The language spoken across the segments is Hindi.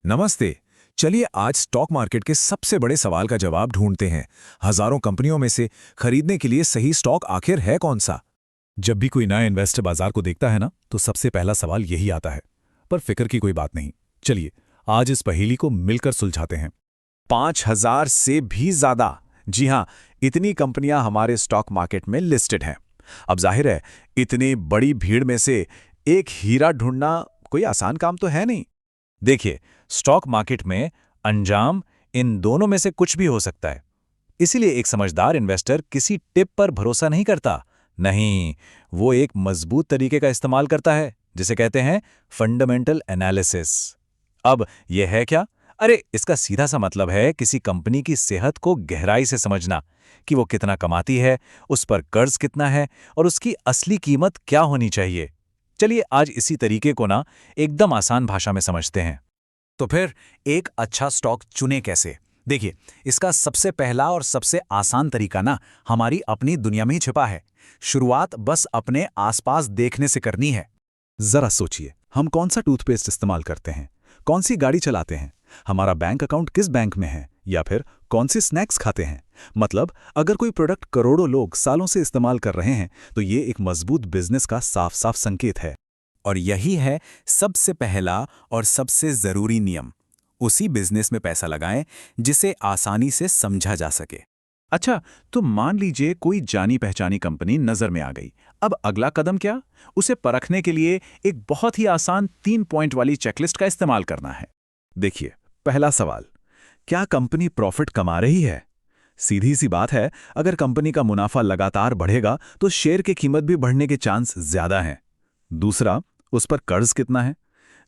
नमस्ते। चलिए आज स्टॉक मार्केट के सबसे बड़े सवाल का जवाब ढूंढते हैं। हजारों कंपनियों में से खरीदने के लिए सही स्टॉक आखिर है कौन सा? जब भी कोई नया इन्वेस्टर बाजार को देखता है ना, तो सबसे पहला सवाल यही आता है। पर फिक्र की कोई बात नहीं। चलिए आज इस पहेली को मिलकर सुलझाते हैं। 5,000 से भी ज्यादा। जी हाँ, इतनी कंपनियां हमारे स्टॉक मार्केट में लिस्टेड हैं। अब जाहिर है, इतनी बड़ी भीड़ में से एक हीरा ढूंढना कोई आसान काम तो है नहीं। देखिए, स्टॉक मार्केट में अंजाम इन दोनों में से कुछ भी हो सकता है। इसीलिए एक समझदार इन्वेस्टर किसी टिप पर भरोसा नहीं करता। नहीं, वो एक मजबूत तरीके का इस्तेमाल करता है, जिसे कहते हैं फंडामेंटल एनालिसिस। अब यह है क्या? अरे, इसका सीधा सा मतलब है किसी कंपनी की सेहत को गहराई से समझना, कि वो कितना कमाती है, उस पर कर्ज कितना है और उसकी असली कीमत क्या होनी चाहिए। चलिए आज इसी तरीके को ना एकदम आसान भाषा में समझते हैं। तो फिर एक अच्छा स्टॉक चुने कैसे? देखिए, इसका सबसे पहला और सबसे आसान तरीका ना हमारी अपनी दुनिया में ही छिपा है। शुरुआत बस अपने आसपास देखने से करनी है। जरा सोचिए, हम कौन सा टूथपेस्ट इस्तेमाल करते हैं, कौन सी गाड़ी चलाते हैं, हमारा बैंक अकाउंट किस बैंक में है, या फिर कौन सी स्नैक्स खाते हैं। मतलब अगर कोई प्रोडक्ट करोड़ों लोग सालों से इस्तेमाल कर रहे हैं, तो ये एक मजबूत बिजनेस का साफ साफ संकेत है। और यही है सबसे पहला और सबसे जरूरी नियम। उसी बिजनेस में पैसा लगाएं जिसे आसानी से समझा जा सके। अच्छा, तो मान लीजिए कोई जानी पहचानी कंपनी नजर में आ गई। अब अगला कदम क्या? उसे परखने के लिए एक बहुत ही आसान 3 पॉइंट वाली चेकलिस्ट का इस्तेमाल करना है। देखिए, पहला सवाल, क्या कंपनी प्रॉफिट कमा रही है? सीधी सी बात है, अगर कंपनी का मुनाफा लगातार बढ़ेगा तो शेयर की कीमत भी बढ़ने के चांस ज्यादा हैं। दूसरा, उस पर कर्ज कितना है?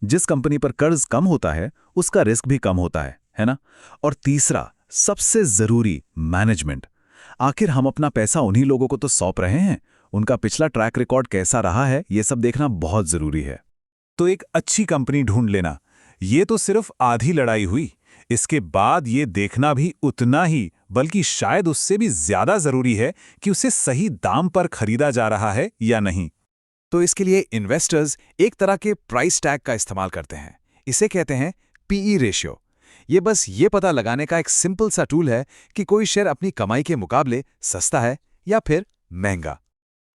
जिस कंपनी पर कर्ज कम होता है, उसका रिस्क भी कम होता है ना? और तीसरा, सबसे जरूरी, मैनेजमेंट। आखिर हम अपना पैसा उन्हीं लोगों को तो सौंप रहे हैं, उनका पिछला ट्रैक रिकॉर्ड कैसा रहा है, ये सब देखना बहुत जरूरी है। तो एक अच्छी कंपनी ढूंढ लेना, ये तो सिर्फ आधी लड़ाई हुई। इसके बाद ये देखना भी उतना ही, बल्कि शायद उससे भी ज्यादा जरूरी है कि उसे सही दाम पर खरीदा जा रहा है या नहीं। तो इसके लिए इन्वेस्टर्स एक तरह के प्राइस टैग का इस्तेमाल करते हैं। इसे कहते हैं पीई रेशियो। ये बस ये पता लगाने का एक सिंपल सा टूल है कि कोई शेयर अपनी कमाई के मुकाबले सस्ता है या फिर महंगा।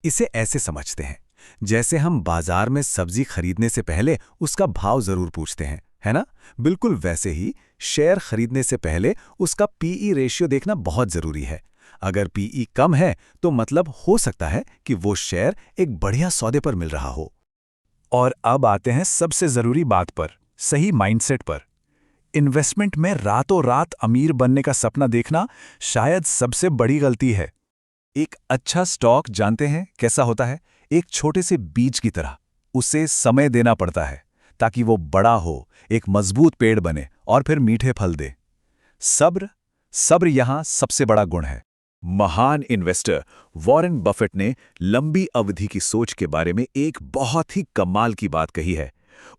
इसे ऐसे समझते हैं, जैसे हम बाजार में सब्जी खरीदने से पहले उसका भाव जरूर पूछते हैं, है ना? बिल्कुल वैसे ही शेयर खरीदने से पहले उसका पीई रेशियो देखना बहुत जरूरी है। अगर पीई कम है तो मतलब हो सकता है कि वो शेयर एक बढ़िया सौदे पर मिल रहा हो। और अब आते हैं सबसे जरूरी बात पर, सही माइंडसेट पर। इन्वेस्टमेंट में रातों रात अमीर बनने का सपना देखना शायद सबसे बड़ी गलती है। एक अच्छा स्टॉक जानते हैं कैसा होता है? एक छोटे से बीज की तरह। उसे समय देना पड़ता है ताकि वो बड़ा हो, एक मजबूत पेड़ बने और फिर मीठे फल दे। सब्र, सब्र यहां सबसे बड़ा गुण है। महान इन्वेस्टर वॉरेन बफेट ने लंबी अवधि की सोच के बारे में एक बहुत ही कमाल की बात कही है।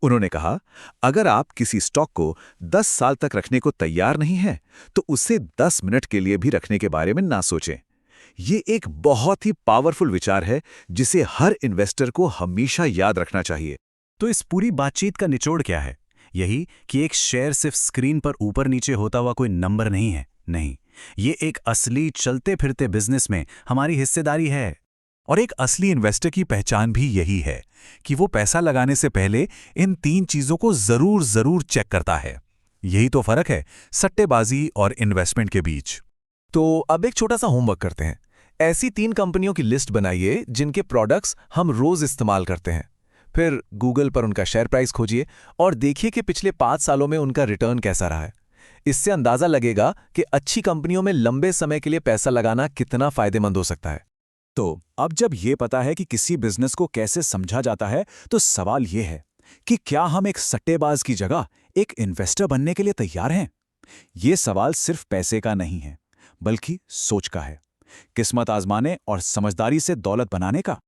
उन्होंने कहा, अगर आप किसी स्टॉक को 10 साल तक रखने को तैयार नहीं हैं, तो उसे 10 मिनट के लिए भी रखने के बारे में ना सोचें। ये एक बहुत ही पावरफुल विचार है जिसे हर इन्वेस्टर को हमेशा याद रखना चाहिए। तो इस पूरी बातचीत का निचोड़ क्या है? यही कि एक शेयर सिर्फ स्क्रीन पर ऊपर नीचे होता हुआ कोई नंबर नहीं है। नहीं, ये एक असली चलते फिरते बिजनेस में हमारी हिस्सेदारी है। और एक असली इन्वेस्टर की पहचान भी यही है कि वो पैसा लगाने से पहले इन 3 चीजों को जरूर जरूर चेक करता है। यही तो फर्क है सट्टेबाजी और इन्वेस्टमेंट के बीच। तो अब एक छोटा सा होमवर्क करते हैं। ऐसी 3 कंपनियों की लिस्ट बनाइए जिनके प्रोडक्ट्स हम रोज इस्तेमाल करते हैं। फिर गूगल पर उनका शेयर प्राइस खोजिए और देखिए कि पिछले 5 सालों में उनका रिटर्न कैसा रहा है। इससे अंदाजा लगेगा कि अच्छी कंपनियों में लंबे समय के लिए पैसा लगाना कितना फायदेमंद हो सकता है। तो अब जब ये पता है कि किसी बिजनेस को कैसे समझा जाता है, तो सवाल ये है कि क्या हम एक सट्टेबाज की जगह एक इन्वेस्टर बनने के लिए तैयार हैं? ये सवाल सिर्फ पैसे का नहीं है, बल्कि सोच का है। किस्मत आजमाने और समझदारी से दौलत बनाने का।